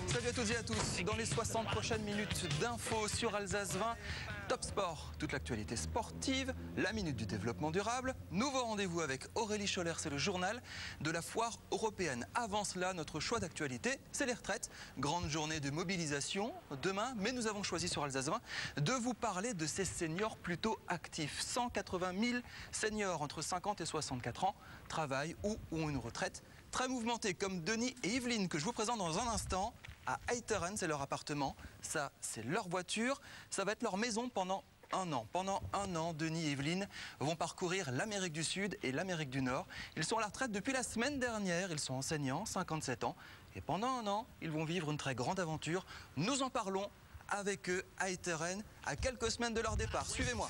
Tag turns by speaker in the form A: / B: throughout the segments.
A: Salut à toutes et à tous. Dans les 60 prochaines minutes d'infos sur Alsace 20, Top Sport, toute l'actualité sportive, la minute du développement durable. Nouveau rendez-vous avec Aurélie Scholler, c'est le journal de la foire européenne. Avant cela, notre choix d'actualité, c'est les retraites. Grande journée de mobilisation demain, mais nous avons choisi sur Alsace 20 de vous parler de ces seniors plutôt actifs. 180 000 seniors entre 50 et 64 ans travaillent ou ont une retraite très mouvementée, comme Denis et Yveline, que je vous présente dans un instant. À Eiteren, c'est leur appartement, ça c'est leur voiture, ça va être leur maison pendant un an. Pendant un an, Denis et Yveline vont parcourir l'Amérique du Sud et l'Amérique du Nord. Ils sont à la retraite depuis la semaine dernière, ils sont enseignants, 57 ans. Et pendant un an, ils vont vivre une très grande aventure. Nous en parlons avec eux à Eiteren, à quelques semaines de leur départ. Suivez-moi.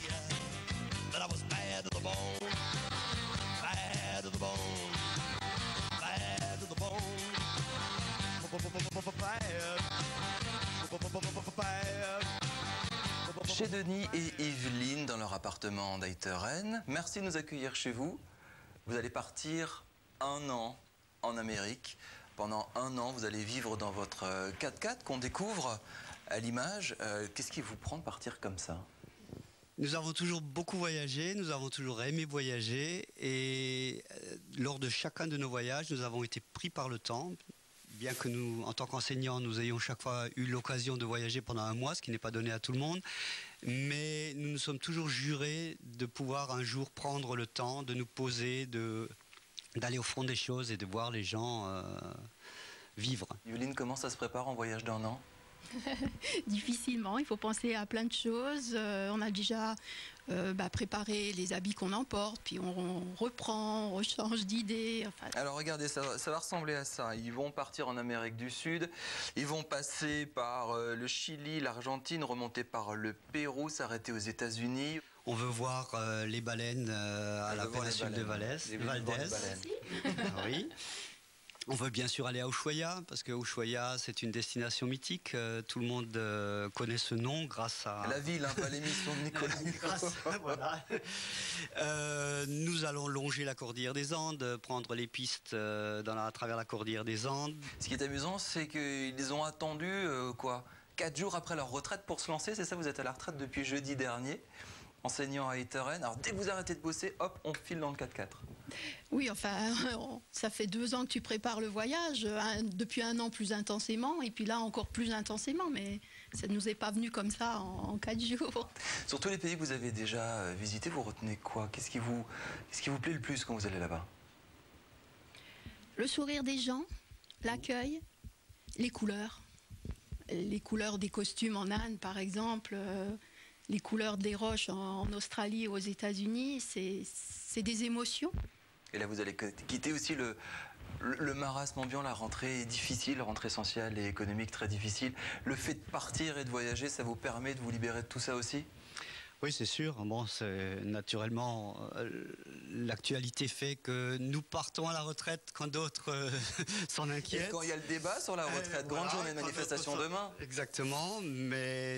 A: Chez Denis et Yveline, dans leur appartement d'Eiteren. Merci de nous accueillir chez vous. Vous allez partir un an en Amérique. Pendant un an, vous allez vivre dans votre 4x4 qu'on découvre à l'image. Qu'est-ce qui vous prend de partir comme ça ?
B: Nous avons toujours beaucoup voyagé, nous avons toujours aimé voyager et lors de chacun de nos voyages, nous avons été pris par le temps. Bien que nous, en tant qu'enseignants, nous ayons chaque fois eu l'occasion de voyager pendant un mois, ce qui n'est pas donné à tout le monde, mais nous nous sommes toujours jurés de pouvoir un jour prendre le temps de nous poser, d'aller au fond des choses et de voir les gens vivre.
A: Yveline, comment ça se prépare en voyage d'un an ?
C: Difficilement, il faut penser à plein de choses. On a déjà préparé les habits qu'on emporte, puis on reprend, on rechange d'idées. Enfin...
A: Alors regardez, ça va ressembler à ça. Ils vont partir en Amérique du Sud, ils vont passer par le Chili, l'Argentine, remonter par le Pérou, s'arrêter aux États-Unis.
B: On veut voir les baleines à la péninsule de Valdez. Oui. On veut bien sûr aller à Ushuaia, parce que Ushuaia, c'est une destination mythique. Tout le monde connaît ce nom grâce à...
A: La ville, pas l'émission de Nicolas.
B: Voilà. Nous allons longer la cordillère des Andes, prendre les pistes à travers la cordillère des Andes.
A: Ce qui est amusant, c'est qu'ils ont attendu 4 jours après leur retraite pour se lancer. C'est ça, vous êtes à la retraite depuis jeudi dernier, enseignant à Eiteren. Alors dès que vous arrêtez de bosser, hop, on file dans le 4x4.
C: Oui, enfin, ça fait 2 ans que tu prépares le voyage, depuis un an plus intensément, et puis là encore plus intensément, mais ça ne nous est pas venu comme ça en 4 jours.
A: Sur tous les pays que vous avez déjà visités, vous retenez quoi ? Qu'est-ce qui vous plaît le plus quand vous allez là-bas ?
C: Le sourire des gens, l'accueil, les couleurs. Les couleurs des costumes en Inde, par exemple, les couleurs des roches en Australie, aux États-Unis, c'est des émotions.
A: Et là, vous allez quitter aussi le marasme ambiant, la rentrée difficile, la rentrée sociale et économique très difficile. Le fait de partir et de voyager, ça vous permet de vous libérer de tout ça aussi ?
B: Oui, c'est sûr. Bon, naturellement, l'actualité fait que nous partons à la retraite quand d'autres s'en inquiètent.
A: Et quand il y a le débat sur la retraite, grande journée de manifestation demain.
B: Exactement, mais